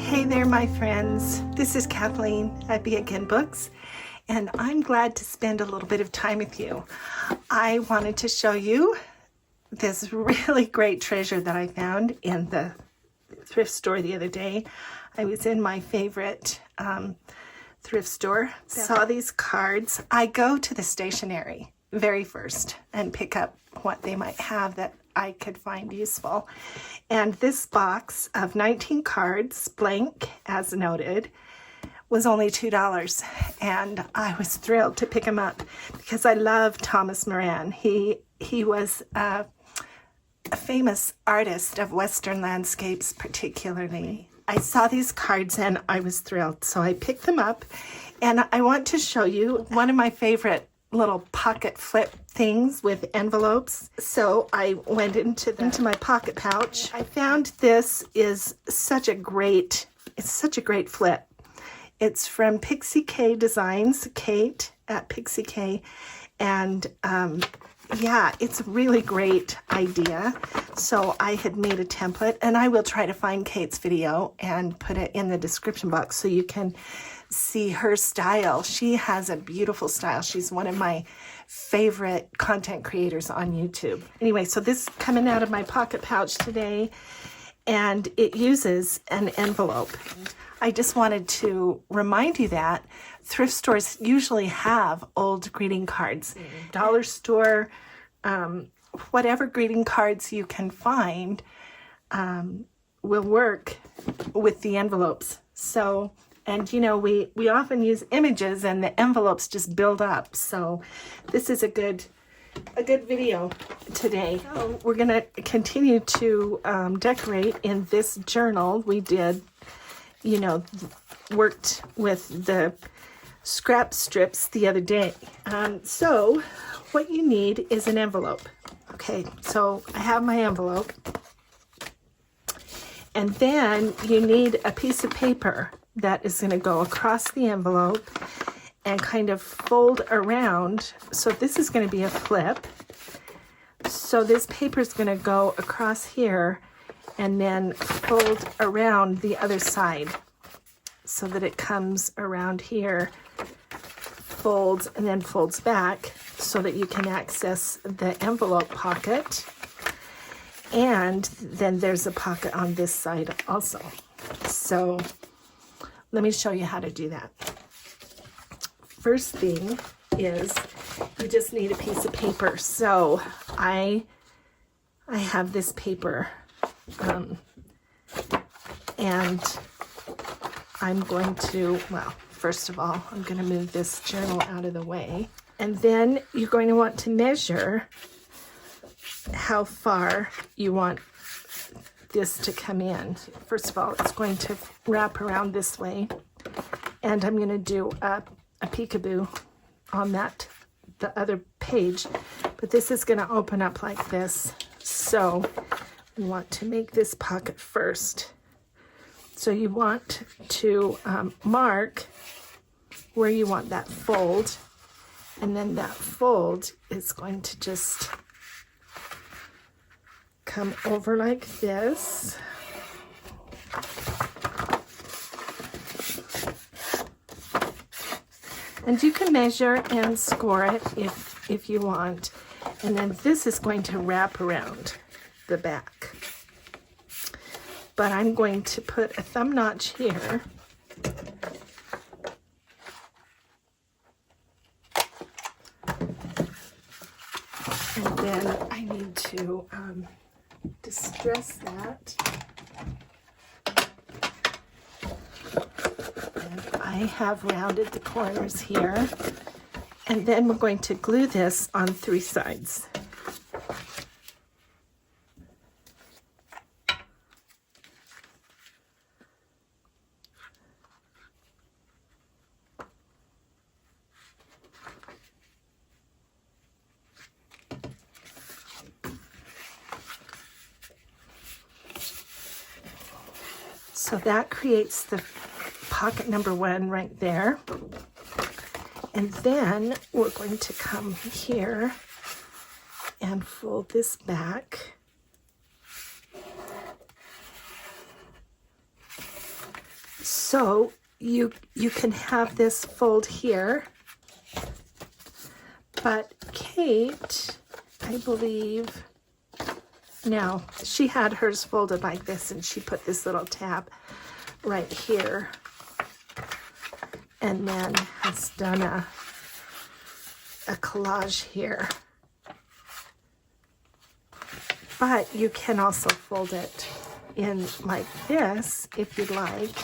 Hey there, my friends. This is Kathleen at Be Again Books, and I'm glad to spend a little bit of time with you. I wanted to show you this really great treasure that I found in the thrift store the other day. I was in my favorite thrift store, saw these cards. I go to the stationery very first and pick up what they might have that I could find useful. And this box of 19 cards, blank as noted, was only $2. And I was thrilled to pick him up because I love Thomas Moran. He was a famous artist of Western landscapes particularly. I saw these cards and I was thrilled. So I picked them up, and I want to show you one of my favorite little pocket flip things with envelopes. So I went into my pocket pouch. I found this is such a great flip. It's from Pixie K Designs, Kate at Pixie K, and yeah, it's a really great idea. So I had made a template, and I will try to find Kate's video and put it in the description box so you can see her style. She has a beautiful style. She's one of my favorite content creators on YouTube. Anyway, so this coming out of my pocket pouch today, and it uses an envelope. I just wanted to remind you that thrift stores usually have old greeting cards. Dollar store, whatever greeting cards you can find will work with the envelopes. So, and you know, we often use images and the envelopes just build up. So this is a good video today. So we're gonna continue to decorate in this journal. We did, you know, worked with the scrap strips the other day. So what you need is an envelope. Okay, so I have my envelope. And then you need a piece of paper that is going to go across the envelope and kind of fold around. So this is going to be a flip. So this paper is going to go across here and then fold around the other side so that it comes around here, folds, and then folds back so that you can access the envelope pocket. And then there's a pocket on this side also. So let me show you how to do that. First thing is you just need a piece of paper. So I have this paper, and I'm going to, well, first of all, I'm going to move this journal out of the way. And then you're going to want to measure how far you want this to come in. First of all, it's going to wrap around this way, and I'm going to do a peekaboo on that, the other page, but this is going to open up like this. So we want to make this pocket first. So you want to mark where you want that fold, and then that fold is going to just come over like this. And you can measure and score it if you want. And then this is going to wrap around the back. But I'm going to put a thumb notch here. And then I need to distress that. And I have rounded the corners here. And then we're going to glue this on 3 sides. So that creates the pocket number 1 right there. And then we're going to come here and fold this back. So you can have this fold here, but Kate, I believe, no, she had hers folded like this, and she put this little tab right here, and then has done a collage here. But you can also fold it in like this if you'd like.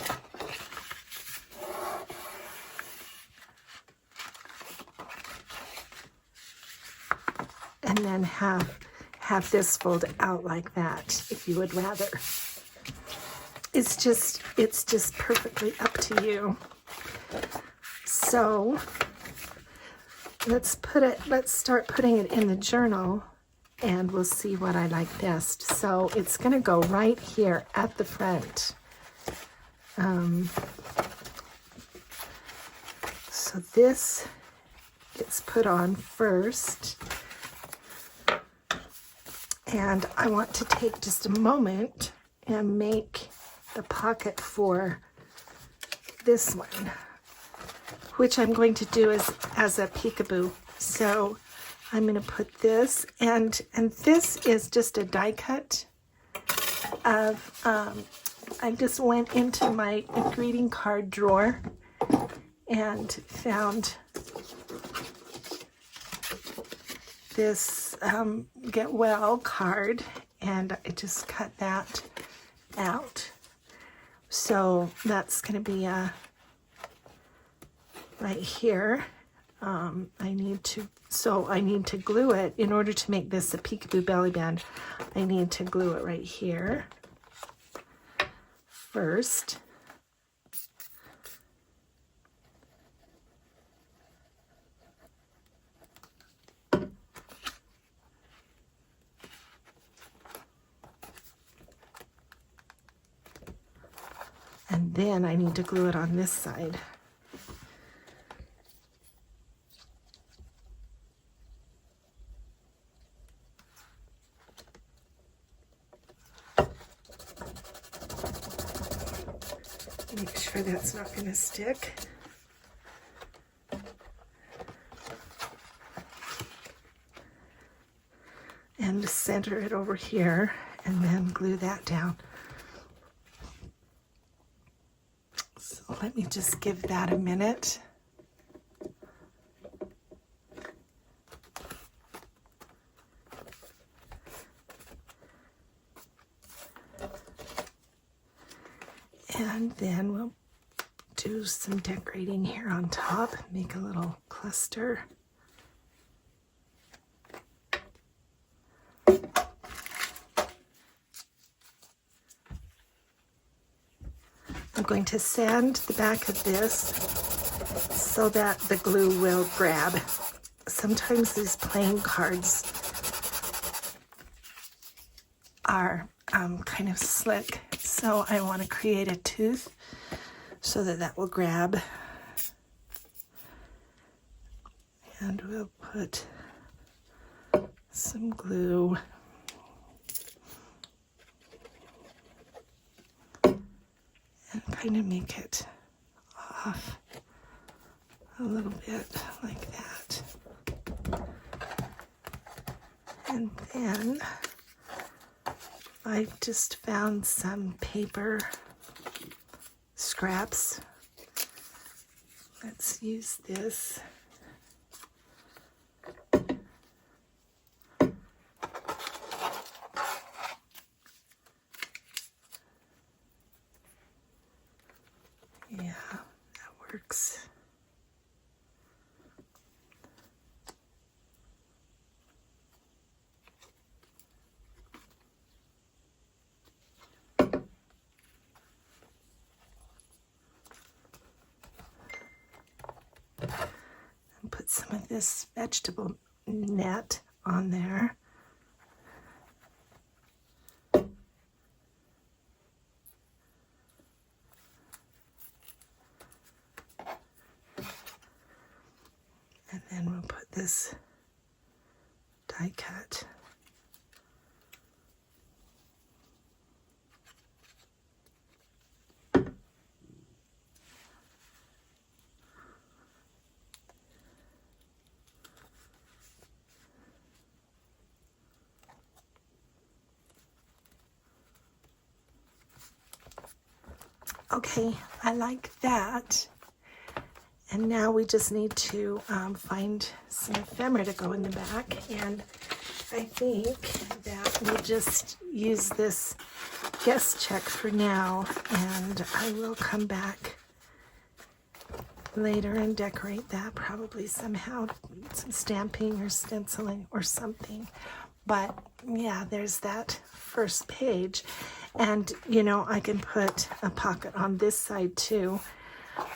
And then have this fold out like that if you would rather. It's just perfectly up to you. So let's start putting it in the journal, and we'll see what I like best. So it's going to go right here at the front. So this gets put on first. And I want to take just a moment and make the pocket for this one, which I'm going to do as a peekaboo. So I'm going to put this, and this is just a die cut of, I just went into my greeting card drawer and found this Get Well card, and I just cut that out. So that's going to be right here. I need to glue it in order to make this a peekaboo belly band. I need to glue it right here first. And then I need to glue it on this side. Make sure that's not going to stick. And center it over here, and then glue that down. So let me just give that a minute. And then we'll do some decorating here on top, make a little cluster. I'm going to sand the back of this so that the glue will grab. Sometimes these plain cards are kind of slick, so I want to create a tooth so that that will grab. And we'll put some glue and kind of make it off a little bit like that. And then I just found some paper scraps. Let's use this. Yeah, that works. And put some of this vegetable net on there. And then we'll put this die cut. Okay, I like that. And now we just need to find some ephemera to go in the back. And I think that we'll just use this guest check for now. And I will come back later and decorate that probably somehow. Some stamping or stenciling or something. But yeah, there's that first page. And you know, I can put a pocket on this side too.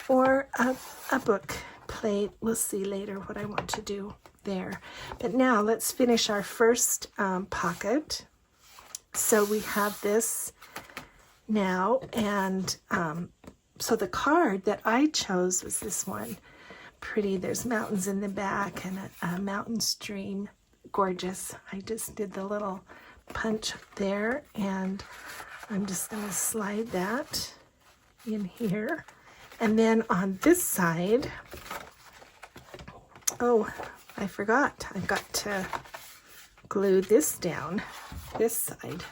Or a book plate. We'll see later what I want to do there. But now let's finish our first pocket. So we have this now, and so the card that I chose was this one. Pretty. There's mountains in the back and a mountain stream. Gorgeous. I just did the little punch there, and I'm just going to slide that in here. And then on this side, oh, I forgot. I've got to glue this down, this side.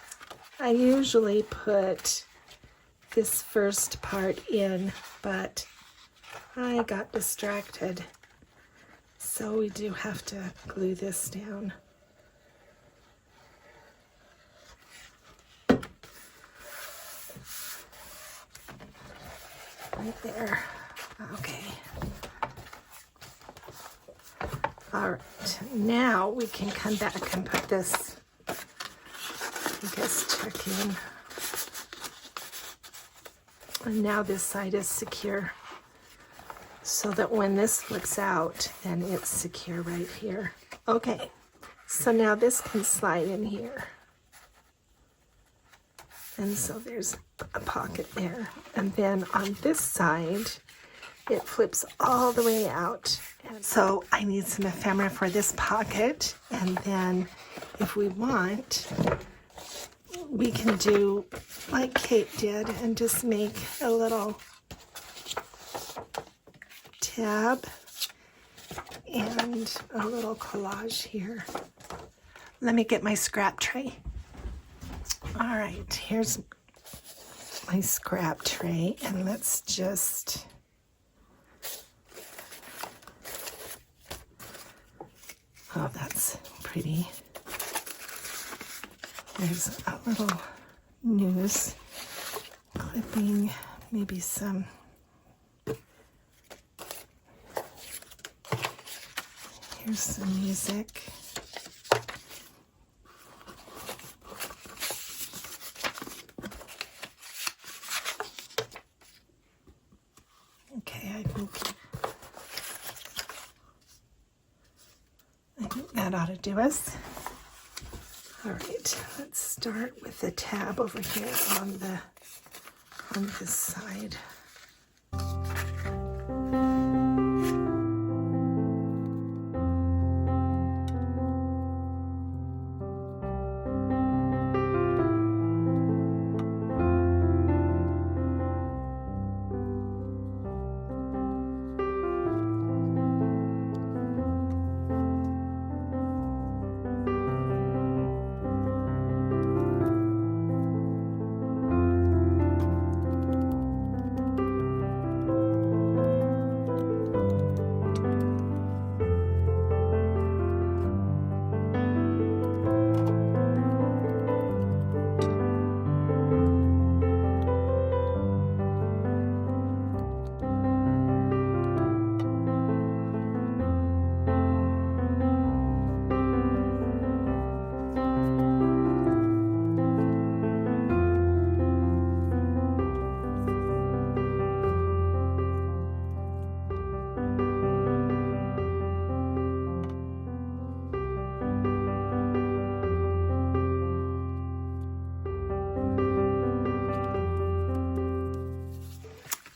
I usually put this first part in, but I got distracted. So we do have to glue this down. Right there. Okay. All right. Now we can come back and put this, I guess, check in. And now this side is secure, so that when this flicks out, then it's secure right here. Okay. So now this can slide in here. And so there's a pocket there. And then on this side, it flips all the way out. And so I need some ephemera for this pocket. And then if we want, we can do like Kate did and just make a little tab and a little collage here. Let me get my scrap tray. All right, here's my scrap tray, and let's just oh, that's pretty. There's a little news clipping, maybe some here's some music. I think that ought to do us. All right, let's start with the tab over here on this side.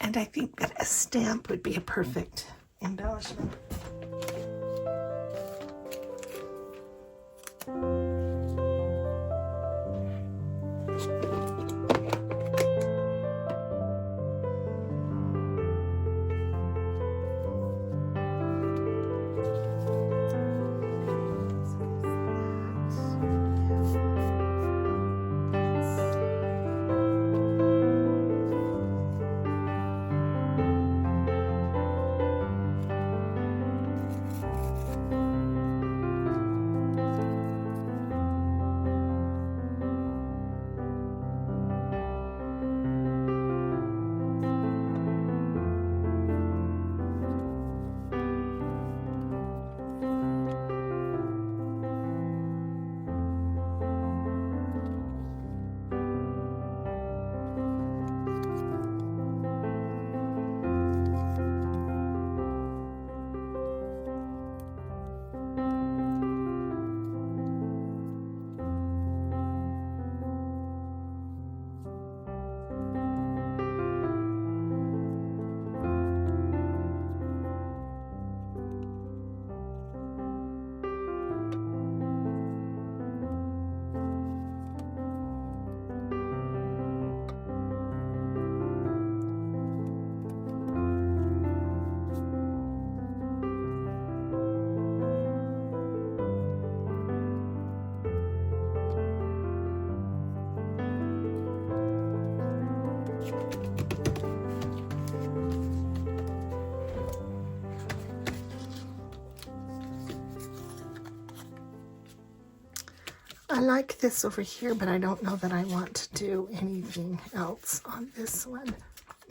And I think that a stamp would be a perfect embellishment. I like this over here, but I don't know that I want to do anything else on this one.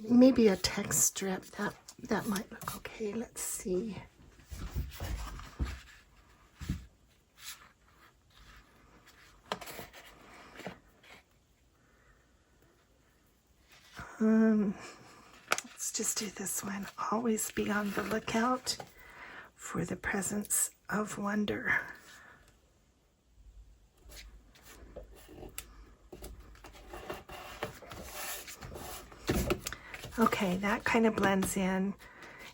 Maybe a text strip, that might look okay. Let's see. Let's just do this one. Always be on the lookout for the presence of wonder. Okay, that kind of blends in.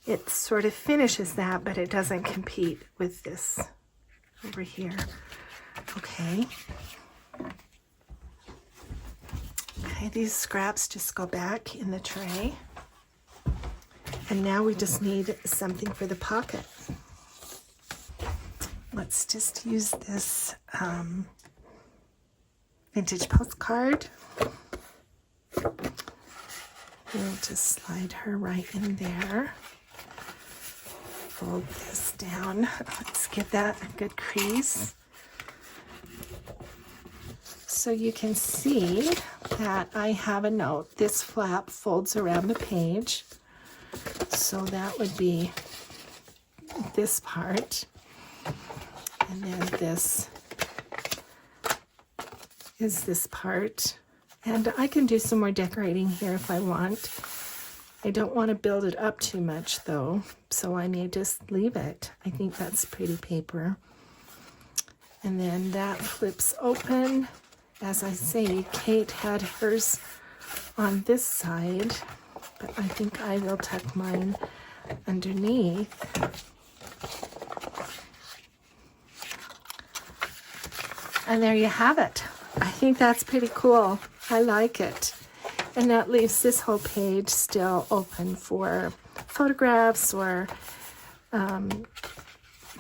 It sort of finishes that, but it doesn't compete with this over here. Okay. Okay, these scraps just go back in the tray. And now we just need something for the pocket. Let's just use this vintage postcard. We'll just slide her right in there. Fold this down. Let's give that a good crease. So you can see that I have a note. This flap folds around the page. So that would be this part. And then this is this part. And I can do some more decorating here if I want. I don't want to build it up too much though, so I may just leave it. I think that's pretty paper. And then that flips open. As I say, Kate had hers on this side, but I think I will tuck mine underneath. And there you have it. I think that's pretty cool. I like it. And that leaves this whole page still open for photographs or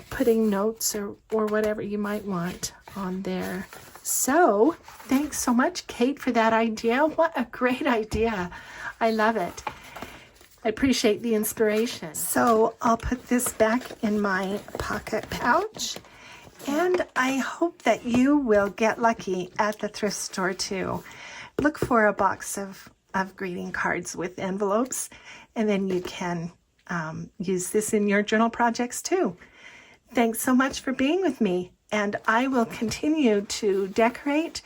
putting notes or whatever you might want on there. So, thanks so much, Kate, for that idea. What a great idea. I love it. I appreciate the inspiration. So, I'll put this back in my pocket pouch. And I hope that you will get lucky at the thrift store too. Look for a box of greeting cards with envelopes, and then you can use this in your journal projects too. Thanks so much for being with me, and I will continue to decorate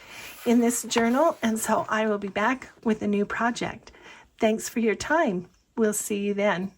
in this journal, and so I will be back with a new project. Thanks for your time. We'll see you then.